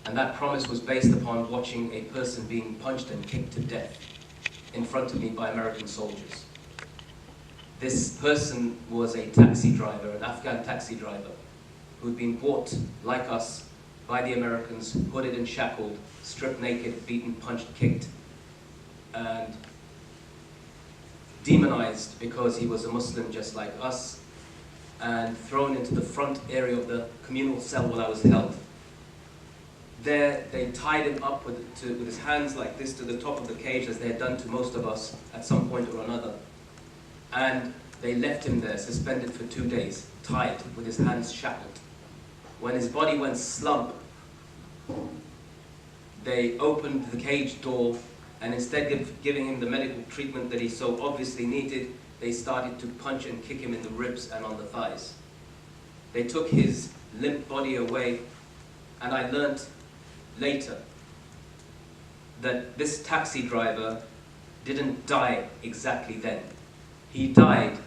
And that promise was based upon watching a person being punched and kicked to death in front of me by American soldiers. This person was a taxi driver, an Afghan taxi driver, who'd been bought, like us, by the Americans, hooded and shackled, stripped naked, beaten, punched, kicked, and demonized because he was a Muslim just like us, and thrown into the front area of the communal cell where I was held. There, they tied him up with his hands like this to the top of the cage, as they had done to most of us at some point or another. And they left him there, suspended for 2 days, tied, with his hands shackled. When his body went slump, they opened the cage door, and instead of giving him the medical treatment that he so obviously needed, they started to punch and kick him in the ribs and on the thighs. They took his limp body away, and I learnt later that this taxi driver didn't die exactly then. He died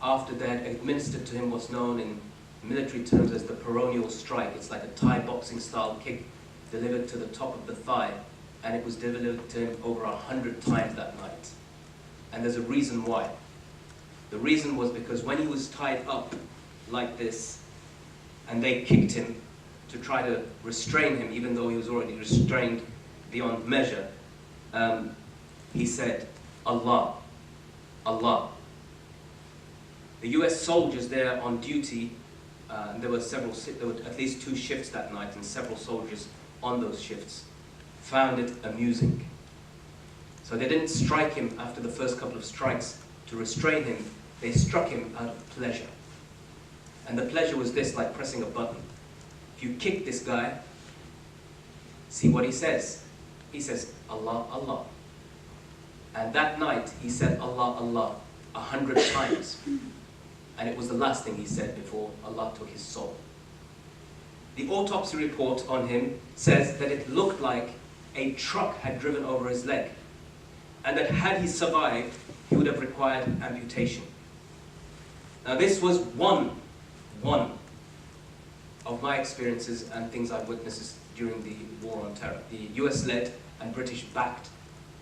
after they had administered to him what's known in military terms as the peroneal strike. It's like a Thai boxing style kick delivered to the top of the thigh, and it was delivered to him over 100 times that night. And there's a reason why. The reason was because when he was tied up like this, and they kicked him to try to restrain him, even though he was already restrained beyond measure, he said, Allah, Allah. The US soldiers there on duty, there were at least 2 shifts that night, and several soldiers on those shifts found it amusing. So they didn't strike him after the first couple of strikes to restrain him, they struck him out of pleasure. And the pleasure was this, like pressing a button. If you kick this guy, see what he says. He says, Allah, Allah. And that night, he said, Allah, Allah, 100 times. And it was the last thing he said before Allah took his soul. The autopsy report on him says that it looked like a truck had driven over his leg, and that had he survived, he would have required amputation. Now this was one of my experiences and things I've witnessed during the War on Terror, the US-led and British-backed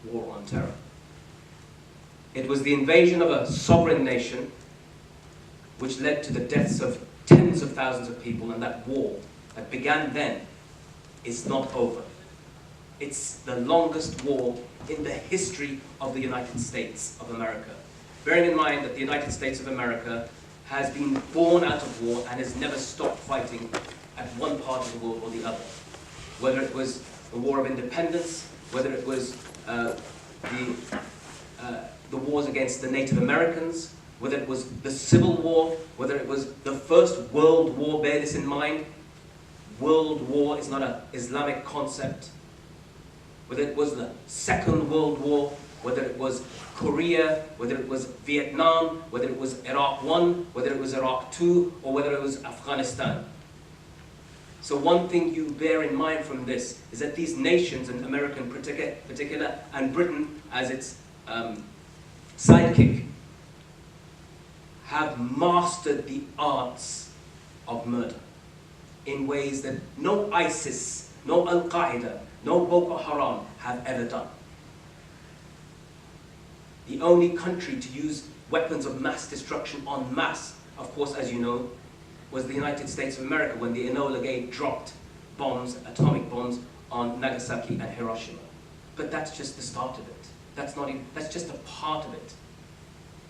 War on Terror. It was the invasion of a sovereign nation which led to the deaths of tens of thousands of people, and that war that began then is not over. It's the longest war in the history of the United States of America. Bearing in mind that the United States of America has been born out of war and has never stopped fighting at one part of the world or the other. Whether it was the War of Independence, whether it was the wars against the Native Americans, whether it was the Civil War, whether it was the First World War, bear this in mind. World War is not an Islamic concept. Whether it was the Second World War, whether it was Korea, whether it was Vietnam, whether it was Iraq I, whether it was Iraq II, or whether it was Afghanistan. So one thing you bear in mind from this is that these nations, and America in particular, and Britain as its sidekick, have mastered the arts of murder in ways that no ISIS, no Al-Qaeda, no Boko Haram have ever done. The only country to use weapons of mass destruction en masse, of course, as you know, was the United States of America when the Enola Gay dropped bombs, atomic bombs, on Nagasaki and Hiroshima. But that's just the start of it. That's just a part of it.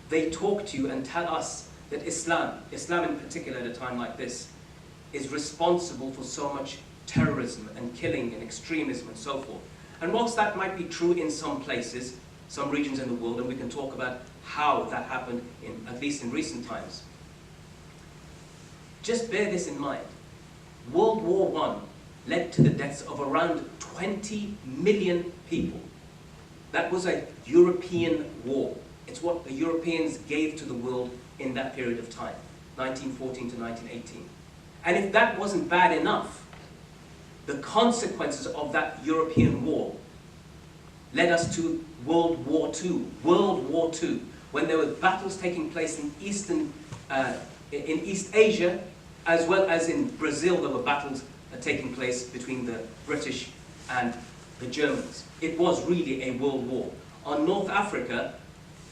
They talk to you and tell us that Islam in particular at a time like this, is responsible for so much terrorism and killing and extremism and so forth. And whilst that might be true in some places, some regions in the world, and we can talk about how that happened, at least in recent times, just bear this in mind. World War I led to the deaths of around 20 million people. That was a European war. It's what the Europeans gave to the world in that period of time, 1914 to 1918. And if that wasn't bad enough, the consequences of that European war led us to World War II. World War II, when there were battles taking place in East Asia, as well as in Brazil. There were battles taking place between the British and the Germans. It was really a world war. On North Africa,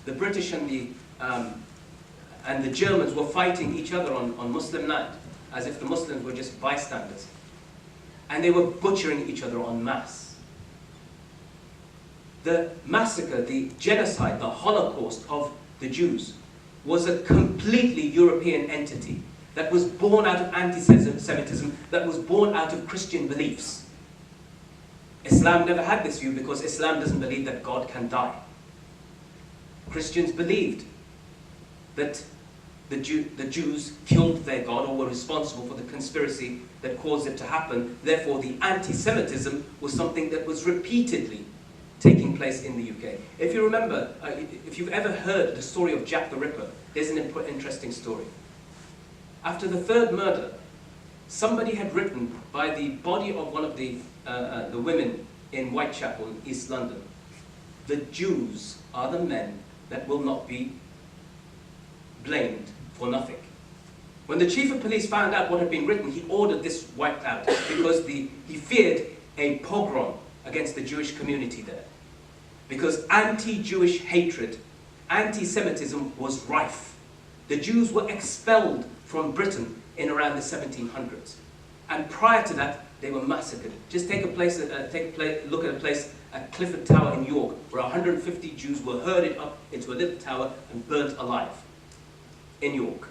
the British and the Germans were fighting each other on Muslim land, as if the Muslims were just bystanders. And they were butchering each other en masse. The massacre, the genocide, the Holocaust of the Jews was a completely European entity that was born out of anti-Semitism, that was born out of Christian beliefs. Islam never had this view because Islam doesn't believe that God can die. Christians believed that the Jews killed their God or were responsible for the conspiracy that caused it to happen. Therefore, the anti-Semitism was something that was repeatedly taking place in the UK. If you remember, if you've ever heard the story of Jack the Ripper, here's an interesting story. After the third murder, somebody had written by the body of one of the women in Whitechapel in East London, "The Jews are the men that will not be blamed for nothing." When the chief of police found out what had been written, he ordered this wiped out because he feared a pogrom against the Jewish community there. Because anti-Jewish hatred, anti-Semitism was rife. The Jews were expelled from Britain in around the 1700s. And prior to that, they were massacred. Just look at a place at Clifford Tower in York, where 150 Jews were herded up into a little tower and burnt alive in York.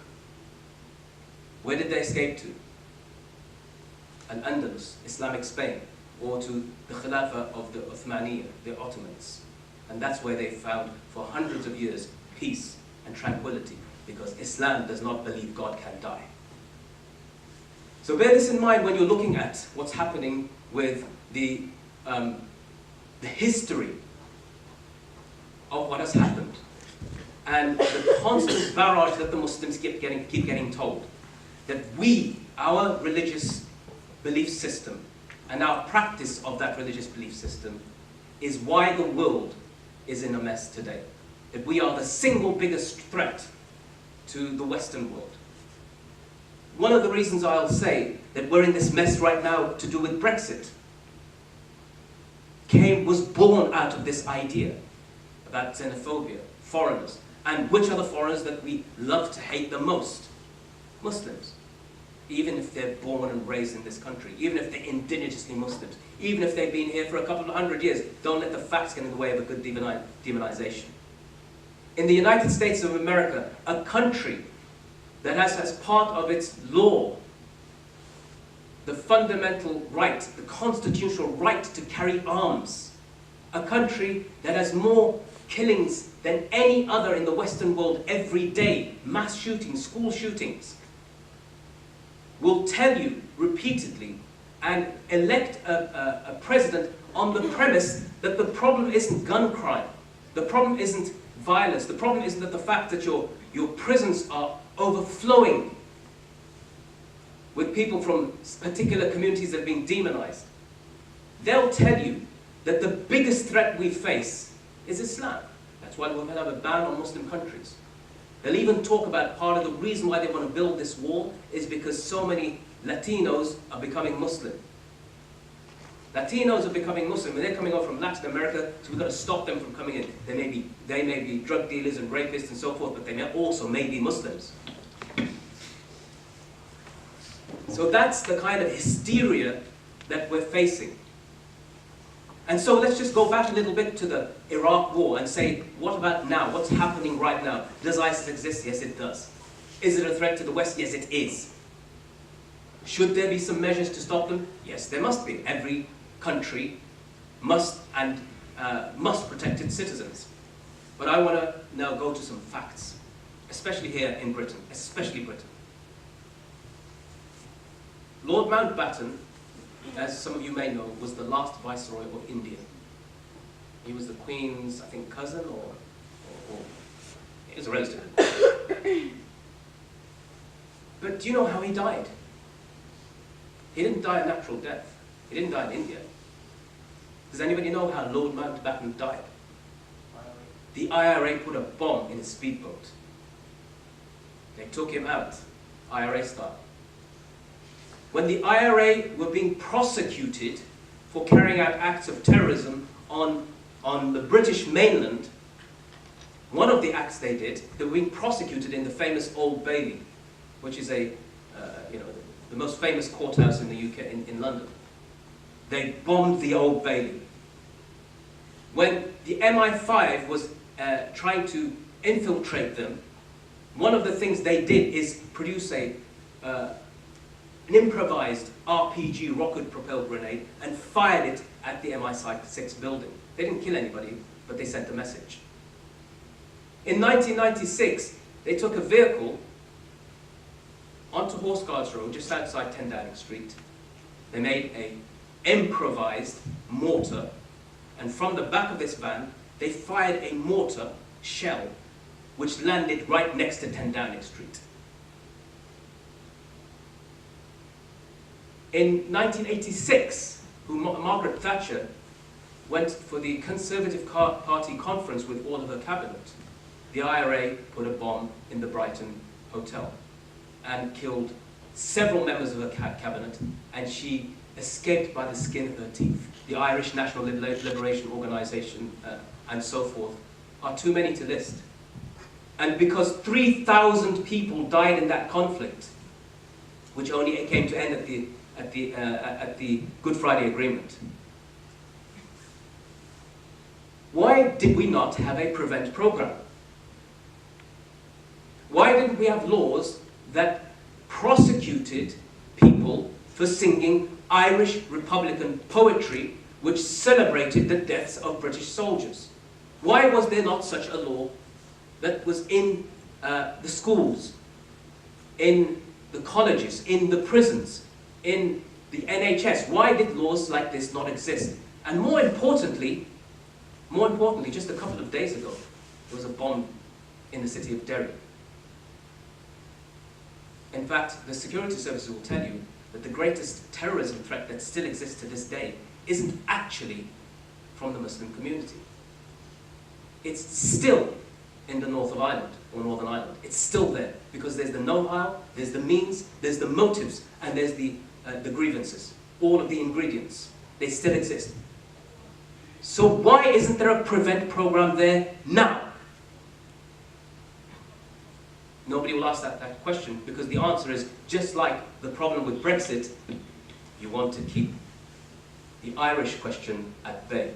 Where did they escape to? Al-Andalus, Islamic Spain, or to the Khilafah of the Uthmaniyya, the Ottomans. And that's where they found, for hundreds of years, peace and tranquility, because Islam does not believe God can die. So bear this in mind when you're looking at what's happening with the history of what has happened, and the constant barrage that the Muslims keep getting told, that our religious belief system and our practice of that religious belief system is why the world is in a mess today. That we are the single biggest threat to the Western world. One of the reasons I'll say that we're in this mess right now to do with Brexit was born out of this idea about xenophobia, foreigners, and which are the foreigners that we love to hate the most? Muslims. Even if they're born and raised in this country, even if they're indigenously Muslims, even if they've been here for a couple of hundred years, don't let the facts get in the way of a good demonization. In the United States of America, a country that has as part of its law the fundamental right, the constitutional right to carry arms, a country that has more killings than any other in the Western world every day, mass shootings, school shootings, will tell you repeatedly and elect a president on the premise that the problem isn't gun crime, the problem isn't violence, the problem isn't that the fact that your prisons are overflowing with people from particular communities that are being demonized. They'll tell you that the biggest threat we face is Islam. That's why we'll have a ban on Muslim countries. They'll even talk about part of the reason why they want to build this wall is because so many Latinos are becoming Muslim. Latinos are becoming Muslim, and they're coming over from Latin America, so we've got to stop them from coming in. They may be drug dealers and rapists and so forth, but they may also be Muslims. So that's the kind of hysteria that we're facing. And so let's just go back a little bit to the Iraq war and say, what about now? What's happening right now? Does ISIS exist? Yes, it does. Is it a threat to the West? Yes, it is. Should there be some measures to stop them? Yes, there must be. Every country must protect its citizens. But I want to now go to some facts, especially here in Britain, especially Britain. Lord Mountbatten, as some of you may know, was the last Viceroy of India. He was the Queen's, I think, cousin, or he was a relative. But do you know how he died? He didn't die a natural death. He didn't die in India. Does anybody know how Lord Mountbatten died? The IRA put a bomb in his speedboat. They took him out, IRA style. when the IRA were being prosecuted for carrying out acts of terrorism on the British mainland, one of the acts they did, they were being prosecuted in the famous Old Bailey, which is the most famous courthouse in the UK, in London. They bombed the Old Bailey. When the MI5 was trying to infiltrate them, one of the things they did is produce an improvised RPG rocket-propelled grenade and fired it at the MI6 building. They didn't kill anybody, but they sent a message. In 1996, they took a vehicle onto Horse Guards Road, just outside 10 Downing Street. They made an improvised mortar, and from the back of this van, they fired a mortar shell, which landed right next to 10 Downing Street. In 1986, Margaret Thatcher went for the Conservative Party conference with all of her cabinet. The IRA put a bomb in the Brighton Hotel and killed several members of her cabinet, and she escaped by the skin of her teeth. The Irish National Liberation Organisation and so forth are too many to list. And because 3,000 people died in that conflict, which only came to end at the Good Friday Agreement. Why did we not have a prevent program? Why didn't we have laws that prosecuted people for singing Irish Republican poetry which celebrated the deaths of British soldiers? Why was there not such a law that was in the schools, in the colleges, in the prisons, in the NHS? Why did laws like this not exist? And more importantly, just a couple of days ago, there was a bomb in the city of Derry. In fact, the security services will tell you that the greatest terrorism threat that still exists to this day isn't actually from the Muslim community. It's still in the north of Ireland, or Northern Ireland. It's still there, because there's the know-how, there's the means, there's the motives, and there's the grievances. All of the ingredients, they still exist. So why isn't there a prevent program there now? Nobody will ask that question, because the answer is, just like the problem with Brexit, you want to keep the Irish question at bay.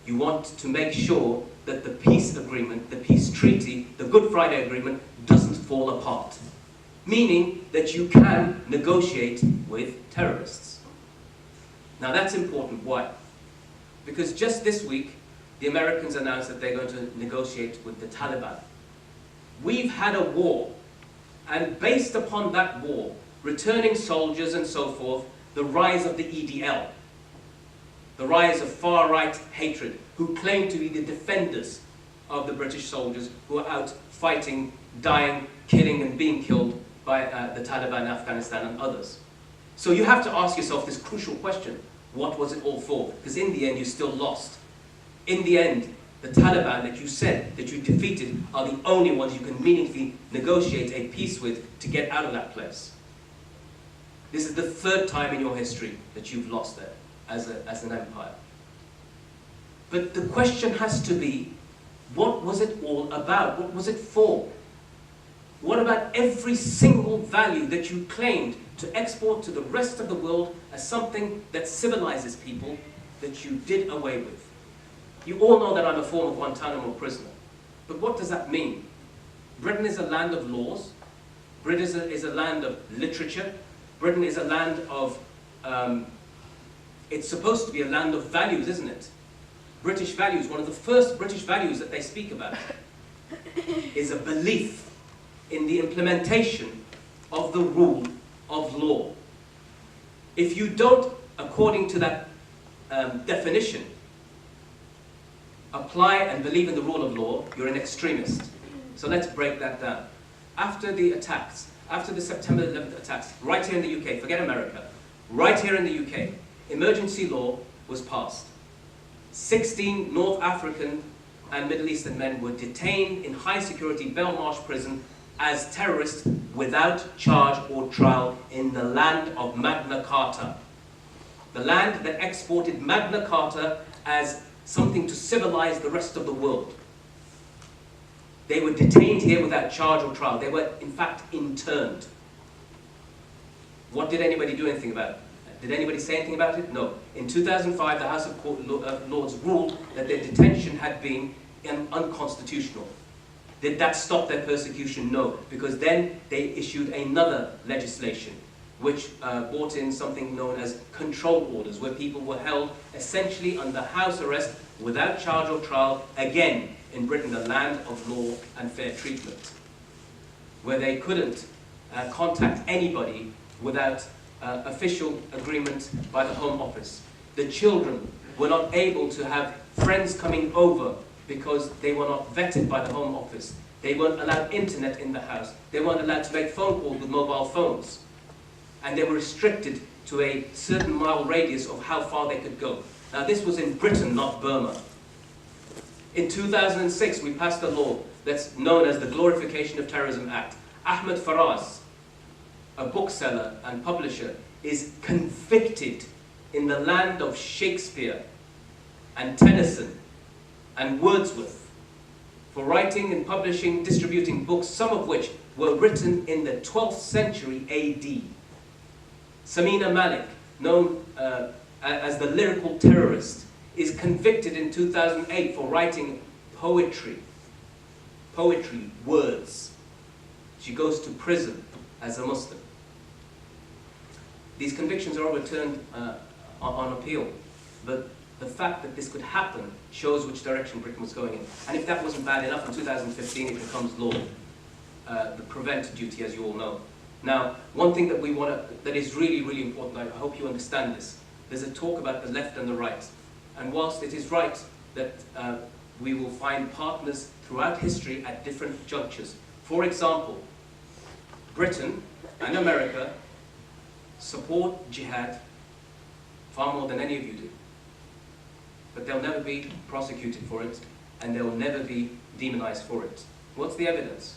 You want to make sure that the peace agreement, the peace treaty, the Good Friday Agreement doesn't fall apart. Meaning that you can negotiate with terrorists. Now that's important. Why? Because just this week, the Americans announced that they're going to negotiate with the Taliban. We've had a war, and based upon that war, returning soldiers and so forth, the rise of the EDL, the rise of far-right hatred, who claim to be the defenders of the British soldiers who are out fighting, dying, killing and being killed by the Taliban in Afghanistan and others. So you have to ask yourself this crucial question: what was it all for? Because in the end you still lost. In the end, the Taliban that you said that you defeated are the only ones you can meaningfully negotiate a peace with to get out of that place. This is the third time in your history that you've lost there as an empire. But the question has to be, what was it all about? What was it for? What about every single value that you claimed to export to the rest of the world as something that civilizes people that you did away with? You all know that I'm a former Guantanamo prisoner. But what does that mean? Britain is a land of laws. Britain is a land of literature. Britain is a land of, it's supposed to be a land of values, isn't it? British values, one of the first British values that they speak about is a belief in the implementation of the rule of law. If you don't, according to that definition, apply and believe in the rule of law, you're an extremist. So let's break that down. After the attacks, after the September 11th attacks, right here in the UK, forget America, right here in the UK, emergency law was passed. 16 North African and Middle Eastern men were detained in high security Belmarsh prison as terrorists without charge or trial in the land of Magna Carta. The land that exported Magna Carta as something to civilize the rest of the world. They were detained here without charge or trial. They were, in fact, interned. What did anybody do anything about it? Did anybody say anything about it? No. In 2005, the House of Lords ruled that their detention had been unconstitutional. Did that stop their persecution? No, because then they issued another legislation which brought in something known as control orders, where people were held essentially under house arrest without charge or trial, again in Britain, the land of law and fair treatment, where they couldn't contact anybody without official agreement by the Home Office. The children were not able to have friends coming over because they were not vetted by the Home Office. They weren't allowed internet in the house. They weren't allowed to make phone calls with mobile phones. And they were restricted to a certain mile radius of how far they could go. Now this was in Britain, not Burma. In 2006, we passed a law that's known as the Glorification of Terrorism Act. Ahmed Faraz, a bookseller and publisher, is convicted in the land of Shakespeare and Tennyson and Wordsworth for writing and publishing, distributing books, some of which were written in the 12th century AD. Samina Malik, known as the lyrical terrorist, is convicted in 2008 for writing poetry, words. She goes to prison as a Muslim. These convictions are overturned on appeal, but the fact that this could happen shows which direction Britain was going in. And if that wasn't bad enough, in 2015 it becomes law, the prevent duty, as you all know. Now, one thing that that is really, really important, I hope you understand this, there's a talk about the left and the right. And whilst it is right that we will find partners throughout history at different junctures. For example, Britain and America support jihad far more than any of you do. But they'll never be prosecuted for it, and they'll never be demonized for it. What's the evidence?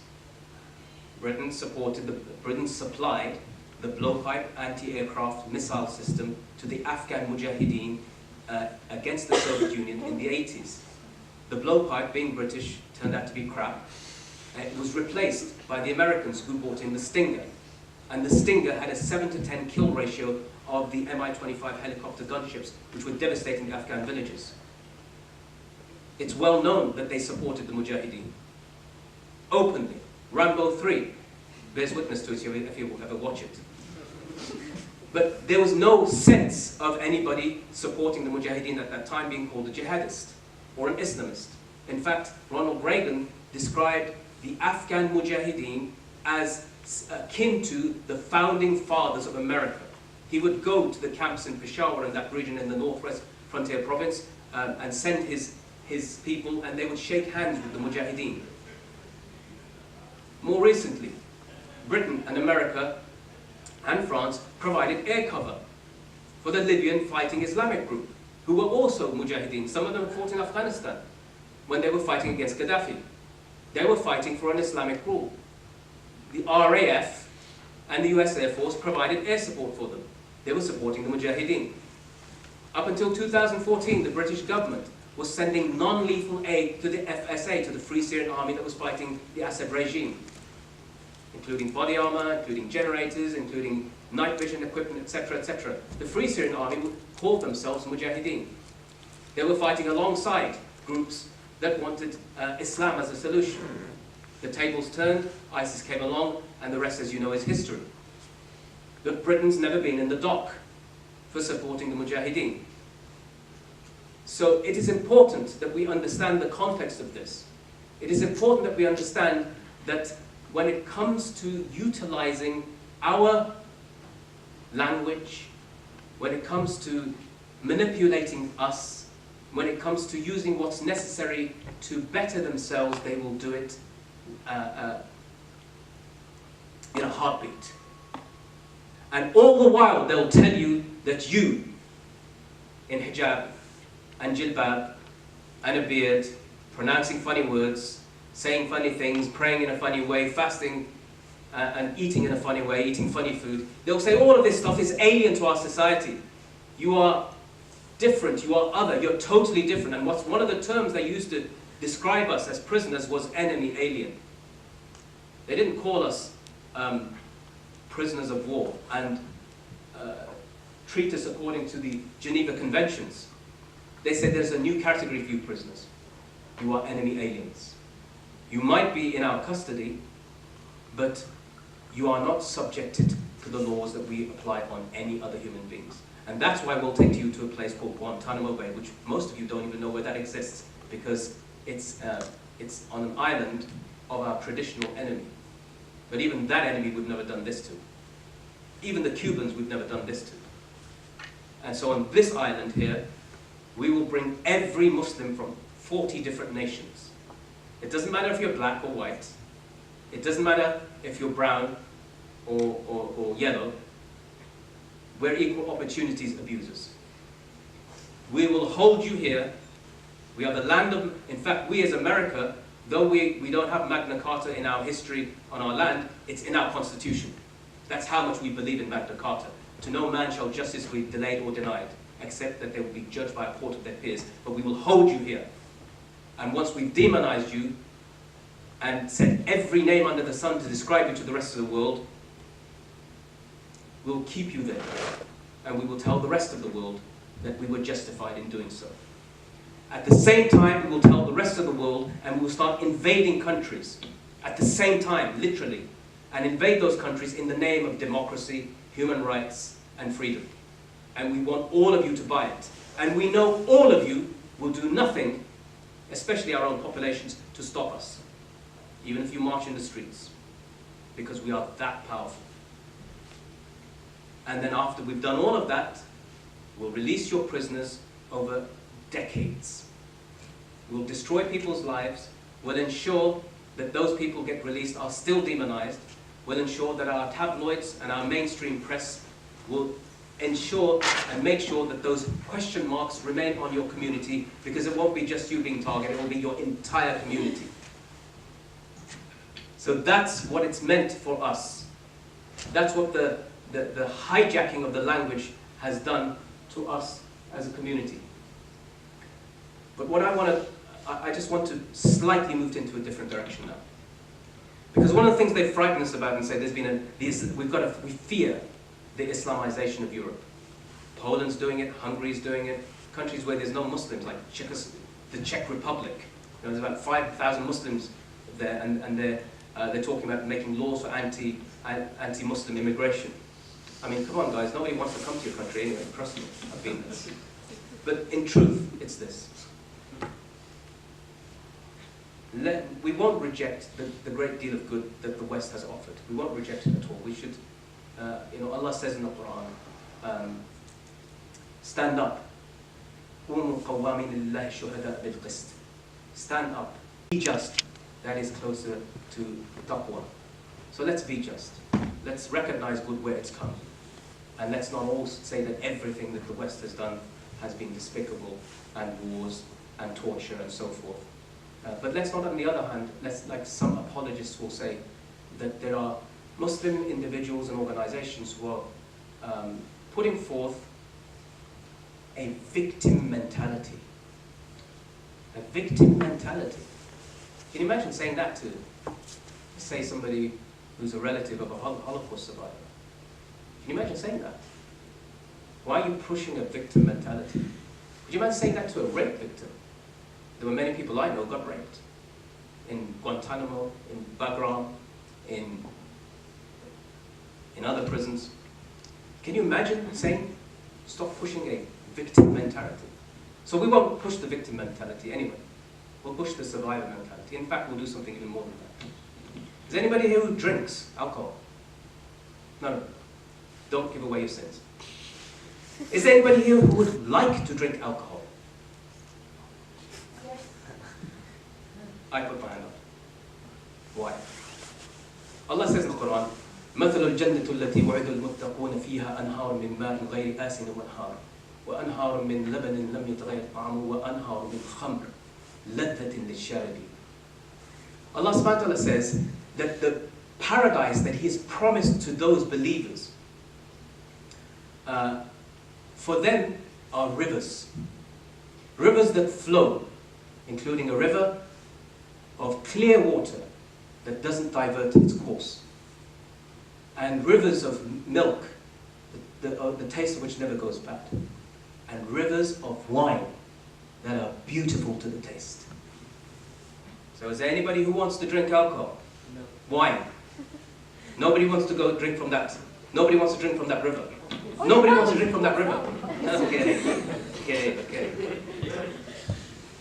Britain supplied the blowpipe anti-aircraft missile system to the Afghan Mujahideen against the Soviet Union in the 80s. The blowpipe, being British, turned out to be crap. It was replaced by the Americans, who brought in the Stinger. And the Stinger had a 7 to 10 kill ratio of the Mi-25 helicopter gunships, which were devastating the Afghan villages. It's well known that they supported the Mujahideen. Openly. Rambo 3 bears witness to it if you will ever watch it. But there was no sense of anybody supporting the Mujahideen at that time being called a jihadist or an Islamist. In fact, Ronald Reagan described the Afghan Mujahideen as akin to the founding fathers of America. He would go to the camps in Peshawar and that region in the northwest frontier province and send his people, and they would shake hands with the Mujahideen. More recently, Britain and America and France provided air cover for the Libyan fighting Islamic group, who were also Mujahideen. Some of them fought in Afghanistan when they were fighting against Gaddafi. They were fighting for an Islamic rule. The RAF and the US Air Force provided air support for them. They were supporting the Mujahideen. Up until 2014, the British government was sending non-lethal aid to the FSA, to the Free Syrian Army that was fighting the Assad regime, including body armor, including generators, including night vision equipment, etc., etc. The Free Syrian Army called themselves Mujahideen. They were fighting alongside groups that wanted Islam as a solution. The tables turned, ISIS came along, and the rest, as you know, is history. But Britain's never been in the dock for supporting the Mujahideen. So it is important that we understand the context of this. It is important that we understand that when it comes to utilizing our language, when it comes to manipulating us, when it comes to using what's necessary to better themselves, they will do it in a heartbeat. And all the while they'll tell you that you, in hijab and jilbab and a beard, pronouncing funny words, saying funny things, praying in a funny way, fasting and eating in a funny way, eating funny food. They'll say all of this stuff is alien to our society. You are different, you are other, you're totally different. And one of the terms they used to describe us as prisoners was enemy alien. They didn't call us prisoners of war and treat us according to the Geneva Conventions. They said there's a new category for you prisoners. You are enemy aliens. You might be in our custody, but you are not subjected to the laws that we apply on any other human beings. And that's why we'll take you to a place called Guantanamo Bay, which most of you don't even know where that exists, because it's on an island of our traditional enemy. But even that enemy we've never done this to. Even the Cubans we've never done this to. And so on this island here, we will bring every Muslim from 40 different nations. It doesn't matter if you're black or white. It doesn't matter if you're brown or yellow. We're equal opportunities abusers. We will hold you here. We are the land of, in fact, we as America, though we don't have Magna Carta in our history on our land, it's in our Constitution. That's how much we believe in Magna Carta. To no man shall justice be delayed or denied, except that they will be judged by a court of their peers. But we will hold you here. And once we've demonized you and said every name under the sun to describe you to the rest of the world, we'll keep you there. And we will tell the rest of the world that we were justified in doing so. At the same time, we will tell the rest of the world, and we will start invading countries at the same time, literally, and invade those countries in the name of democracy, human rights, and freedom. And we want all of you to buy it. And we know all of you will do nothing, especially our own populations, to stop us, even if you march in the streets, because we are that powerful. And then after we've done all of that, we'll release your prisoners over decades. We'll destroy people's lives. We'll ensure that those people get released are still demonized. We'll ensure that our tabloids and our mainstream press will ensure and make sure that those question marks remain on your community, because it won't be just you being targeted, it will be your entire community. So that's what it's meant for us. That's what the hijacking of the language has done to us as a community. But what I just want to slightly move into a different direction now. Because one of the things they frighten us about and say there's been we fear the Islamization of Europe. Poland's doing it, Hungary's doing it, countries where there's no Muslims, like the Czech Republic. There's about 5,000 Muslims there, and they're talking about making laws for anti-Muslim immigration. I mean, come on guys, nobody wants to come to your country anyway, trust me, I've been there. But in truth, it's this. We won't reject the great deal of good that the West has offered. We won't reject it at all. We should, Allah says in the Quran, stand up. Stand up. Be just. That is closer to taqwa. So let's be just. Let's recognize good where it's come. And let's not all say that everything that the West has done has been despicable, and wars, and torture, and so forth. But let's not, on the other hand, like some apologists will say, that there are Muslim individuals and organizations who are putting forth a victim mentality. A victim mentality. Can you imagine saying that to, say, somebody who's a relative of a Holocaust survivor? Can you imagine saying that? Why are you pushing a victim mentality? Could you imagine saying that to a rape victim? There were many people I know got raped. In Guantanamo, in Bagram, in other prisons. Can you imagine saying, stop pushing a victim mentality? So we won't push the victim mentality anyway. We'll push the survivor mentality. In fact, we'll do something even more than that. Is anybody here who drinks alcohol? No. Don't give away your sins. Is there anybody here who would like to drink alcohol? Yes. I put my hand up. Why? Allah says in the Quran, مثل الجنة التي وعد المتقون فيها أنهار من ماء غير آسن وأنهار من لبن لم يتغير طعمه وأنهار من خمر لذة للشاربين. Allah subhanahu wa ta'ala says that the paradise that He has promised to those believers, for them are rivers. Rivers that flow, including a river of clear water that doesn't divert its course. And rivers of milk, the taste of which never goes bad. And rivers of wine that are beautiful to the taste. So is there anybody who wants to drink alcohol? No. Wine. Nobody wants to go drink from that. Nobody wants to drink from that river. Nobody wants to drink from that river. Okay.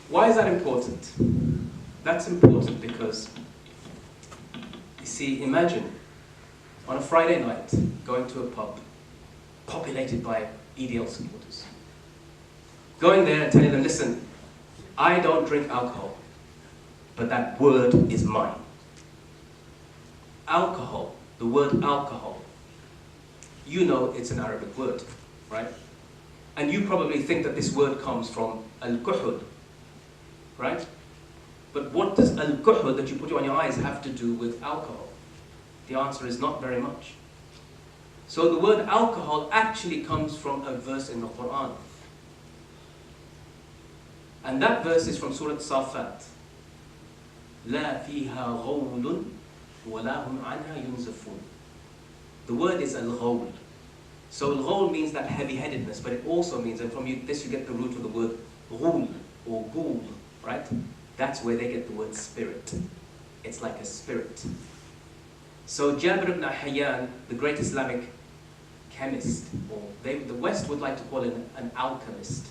Why is that important? That's important because, you see, imagine on a Friday night going to a pub populated by EDL supporters. Going there and telling them, listen, I don't drink alcohol, but that word is mine. Alcohol, the word alcohol, you know it's an Arabic word, right? And you probably think that this word comes from al-kuhul, right? But what does al-kuhul that you put on your eyes have to do with alcohol? The answer is not very much. So the word alcohol actually comes from a verse in the Quran. And that verse is from Surah Safat. لا فيها غول ولا هم عنها ينزفون. The word is al-ghawl. So al-ghawl means that heavy-headedness, but it also means, and from this you get the root of the word ghul or ghul, right? That's where they get the word spirit. It's like a spirit. So Jabir ibn Hayyan, the great Islamic chemist, or the West would like to call him an alchemist,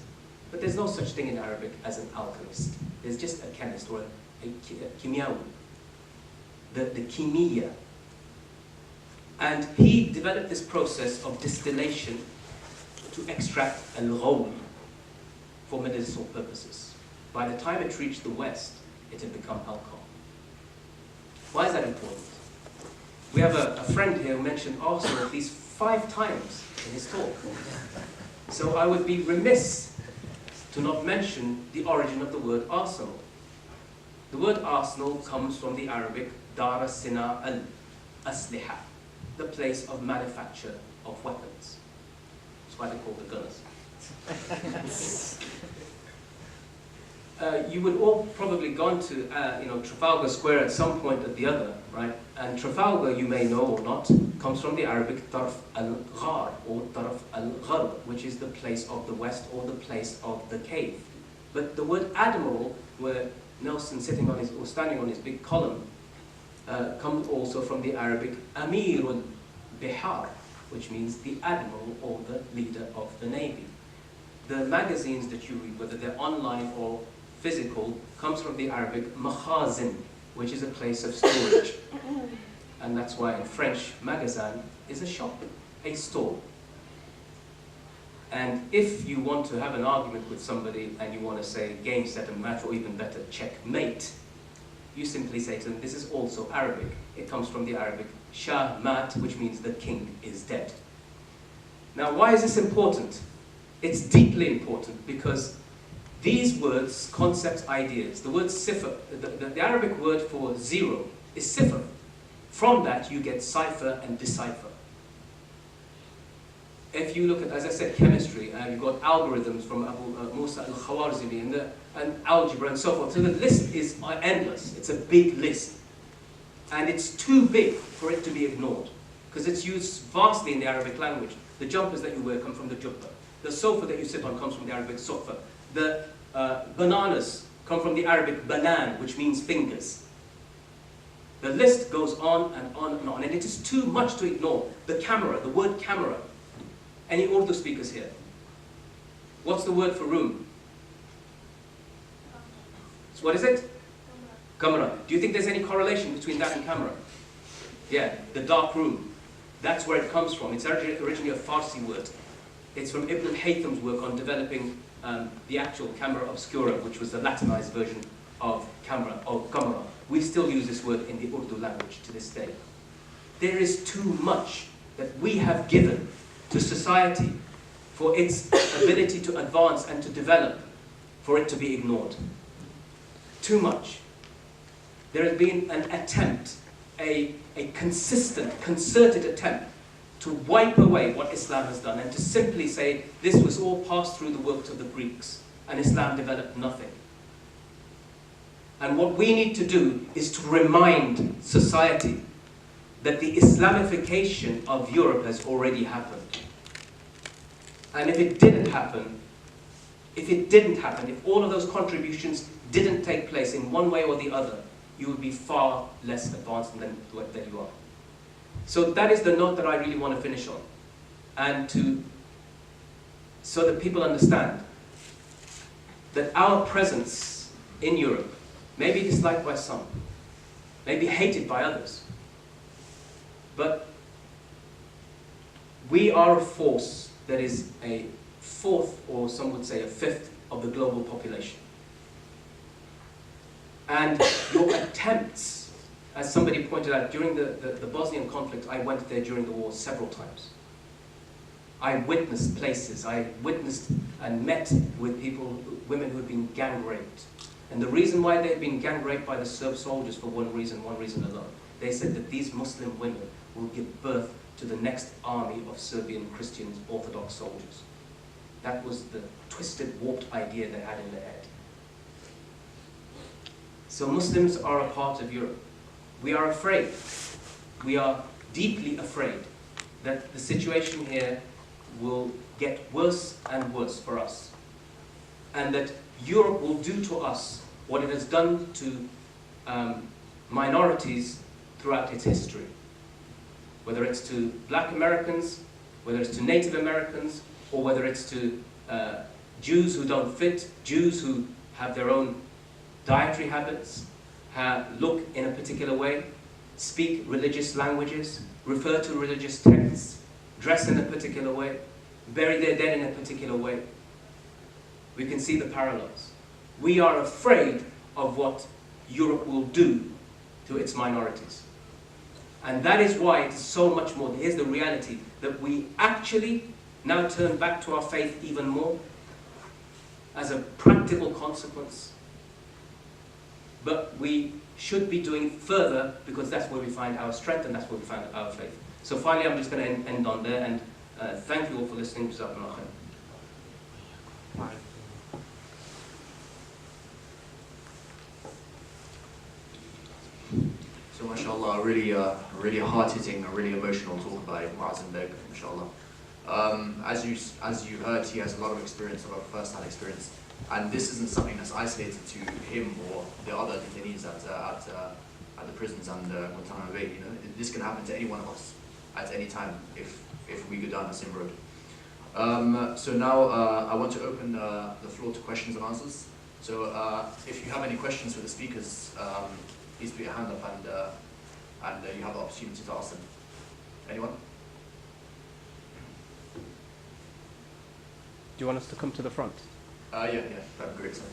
but there's no such thing in Arabic as an alchemist. There's just a chemist or a kimyawi, the kimiyya. And he developed this process of distillation to extract al-ghawl for medicinal purposes. By the time it reached the West, it had become alcohol. Why is that important? We have a friend here who mentioned Arsenal at least 5 times in his talk. So I would be remiss to not mention the origin of the word arsenal. The word arsenal comes from the Arabic Dar Sina al-Asliha, the place of manufacture of weapons. That's why they're called the gunners. You would all probably gone to Trafalgar Square at some point or the other, right? And Trafalgar, you may know or not, comes from the Arabic Tarf al-Ghar or Tarf al-Gharb, which is the place of the west or the place of the cave. But the word admiral, where Nelson sitting on his or standing on his big column, comes also from the Arabic Amirul Bihar, which means the admiral or the leader of the navy. The magazines that you read, whether they're online or physical, comes from the Arabic makhazin, which is a place of storage. And that's why in French, magasin is a shop, a store. And if you want to have an argument with somebody and you want to say game, set and match, or even better, checkmate, you simply say to them, this is also Arabic. It comes from the Arabic shah mat, which means the king is dead. Now, why is this important? It's deeply important because these words, concepts, ideas, the word sifr, the Arabic word for zero is sifr. From that you get cipher and decipher. If you look at, as I said, chemistry, you've got algorithms from Abu Musa al-Khawarizmi and algebra and so forth. So the list is endless. It's a big list. And it's too big for it to be ignored because it's used vastly in the Arabic language. The jumpers that you wear come from the jubba. The sofa that you sit on comes from the Arabic sofa. The bananas come from the Arabic banan, which means fingers. The list goes on and on and on, and it is too much to ignore. The camera, the word camera. Any Urdu speakers here? What's the word for room? So what is it? Camera. Do you think there's any correlation between that and camera? Yeah, the dark room. That's where it comes from. It's originally a Farsi word. It's from Ibn al-Haytham's work on developing the actual camera obscura, which was the Latinized version of camera. We still use this word in the Urdu language to this day. There is too much that we have given to society for its ability to advance and to develop, for it to be ignored. Too much. there has been an attempt, a consistent, concerted attempt to wipe away what Islam has done and to simply say this was all passed through the works of the Greeks and Islam developed nothing. And what we need to do is to remind society that the Islamification of Europe has already happened. And if it didn't happen, if all of those contributions didn't take place in one way or the other, you would be far less advanced than you are. So that is the note that I really want to finish on. And so that people understand that our presence in Europe may be disliked by some, may be hated by others, but we are a force that is a fourth, or some would say a fifth, of the global population. And your attempts, as somebody pointed out, during the Bosnian conflict, I went there during the war several times. I witnessed places, I witnessed and met with people, women who had been gang raped. And the reason why they had been gang raped by the Serb soldiers for one reason alone. They said that these Muslim women will give birth to the next army of Serbian Christian Orthodox soldiers. That was the twisted, warped idea they had in their head. So Muslims are a part of Europe. We are afraid. We are deeply afraid that the situation here will get worse and worse for us. And that Europe will do to us what it has done to minorities throughout its history. Whether it's to black Americans, whether it's to Native Americans, or whether it's to Jews who don't fit, Jews who have their own dietary habits, look in a particular way, speak religious languages, refer to religious texts, dress in a particular way, bury their dead in a particular way. We can see the parallels. We are afraid of what Europe will do to its minorities. And that is why it is so much more, here's the reality, that we actually now turn back to our faith even more as a practical consequence. But we should be doing further because that's where we find our strength and that's where we find our faith. So finally, I'm just going to end on there and thank you all for listening. Jazakumullah khair. So mashallah, really hard-hitting, a really emotional talk by Moazzam Begg, mashallah. As you heard, he has a lot of experience, a lot of first-hand experience, and this isn't something that's isolated to him or the other detainees at the prisons and Guantanamo Bay. You know, this can happen to any one of us at any time if we go down the same road. So now I want to open the floor to questions and answers. So if you have any questions for the speakers, please put your hand up and you have the opportunity to ask them. Anyone? Do you want us to come to the front? Yeah, that'd be great. So.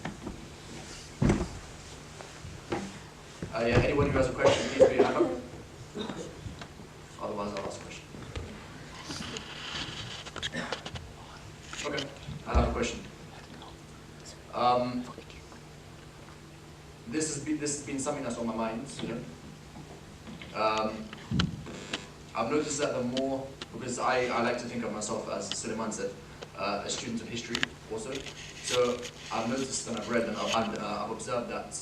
Yeah, anyone who has a question, please put your hand up. Otherwise, I'll ask a question. Okay, I have a question. This has been something that's on my mind, you know. I've noticed that the more, because I like to think of myself, as Suleiman said, a student of history also. So I've noticed and I've read and I've observed that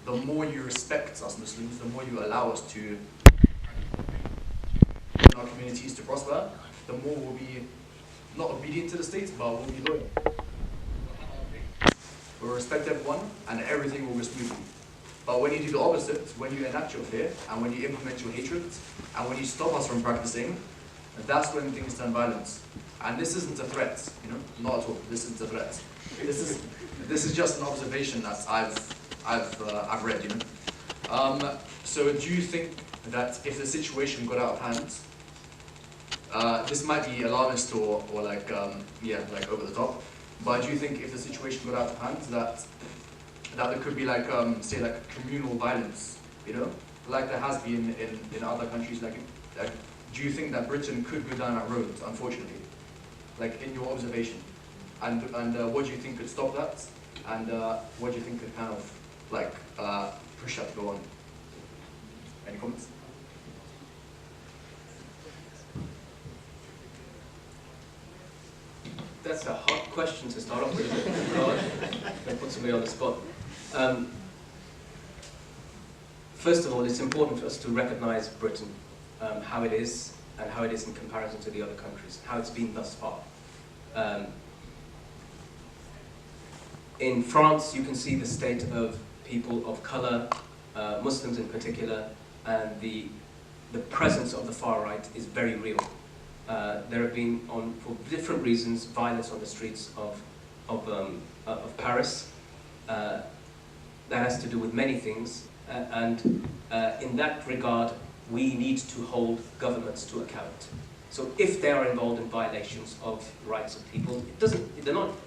the more you respect us Muslims, the more you allow us to in our communities to prosper, the more we'll be not obedient to the state, but we'll be loyal. We'll respect everyone and everything will go smoothly. But when you do the opposite, when you enact your fear and when you implement your hatred and when you stop us from practicing, that's when things turn violent. And this isn't a threat, you know, not at all. This isn't a threat. This is just an observation that I've read, you know. So do you think that if the situation got out of hand, this might be alarmist or like like over the top, but do you think if the situation got out of hand that there could be like say like communal violence, you know, like there has been in other countries, like do you think that Britain could go down that road, unfortunately? Like in your observation, and what do you think could stop that, and what do you think could kind of like push that to go on? Any comments? That's a hard question to start off with. That puts me on the spot. First of all, it's important for us to recognize Britain, how it is, and how it is in comparison to the other countries, how it's been thus far. In France, you can see the state of people of color, Muslims in particular, and the presence of the far right is very real. There have been, for different reasons, violence on the streets of Paris. That has to do with many things, and in that regard, we need to hold governments to account. So if they are involved in violations of rights of people,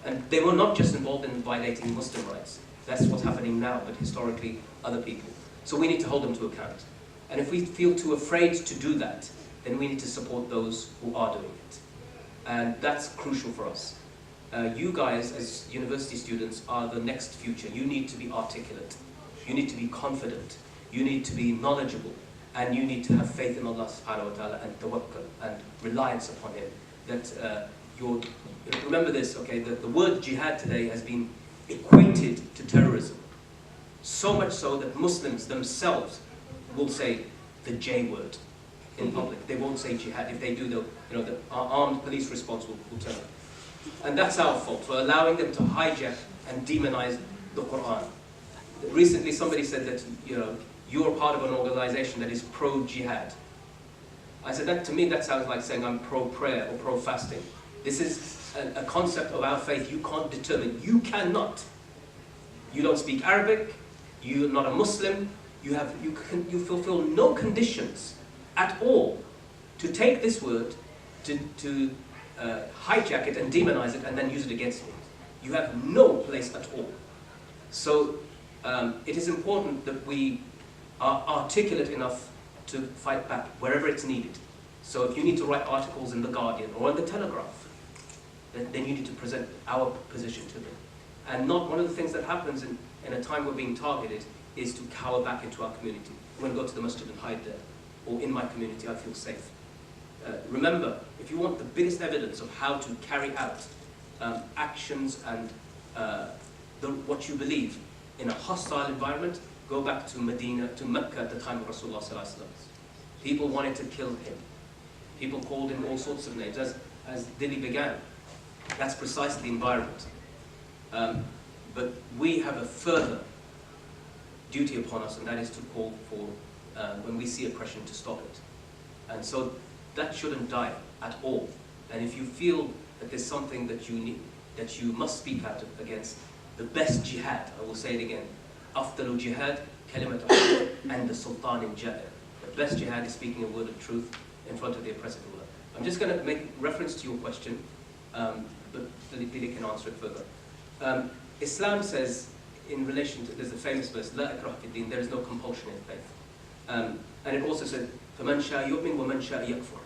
and they were not just involved in violating Muslim rights. That's what's happening now, but historically, other people. So we need to hold them to account. And if we feel too afraid to do that, then we need to support those who are doing it. And that's crucial for us. You guys, as university students, are the next future. You need to be articulate. You need to be confident. You need to be knowledgeable. And you need to have faith in Allah subhanahu wa ta'ala and tawakkul and reliance upon Him. That remember this, okay, the word jihad today has been equated to terrorism. So much so that Muslims themselves will say the J word in public. They won't say jihad. If they do, the armed police response will turn up. And that's our fault for allowing them to hijack and demonize the Quran. Recently, somebody said that you're part of an organization that is pro-jihad. I said, that to me, that sounds like saying I'm pro-prayer or pro-fasting. This is a concept of our faith you can't determine. You cannot. You don't speak Arabic. You're not a Muslim. You fulfill no conditions at all to take this word, to hijack it and demonize it and then use it against me. You have no place at all. So it is important that we are articulate enough to fight back wherever it's needed. So if you need to write articles in The Guardian or in The Telegraph, then you need to present our position to them. And not one of the things that happens in a time we're being targeted is to cower back into our community. I'm going to go to the masjid and hide there. Or in my community, I feel safe. Remember, if you want the biggest evidence of how to carry out actions and what you believe in a hostile environment, go back to Medina, to Mecca at the time of Rasulullah sallallahu alaihi wasallam. People wanted to kill him. People called him all sorts of names, as Dili began. That's precisely the environment. But we have a further duty upon us, and that is to call for, when we see oppression, to stop it. And so that shouldn't die at all. And if you feel that there's something that you need, that you must speak out against, the best jihad, I will say it again, afdalu jihad, kalimat al-haq, and the sultan in ja'ir. The best jihad is speaking a word of truth in front of the oppressive ruler. I'm just going to make reference to your question, but Dili can answer it further. Islam says, in relation to, there's a famous verse, La ikrah fi din, there is no compulsion in faith. And it also said, فَمَنْ شَاءَ يُؤْمِنْ وَمَنْ شَاءَ يَكْفُرْ.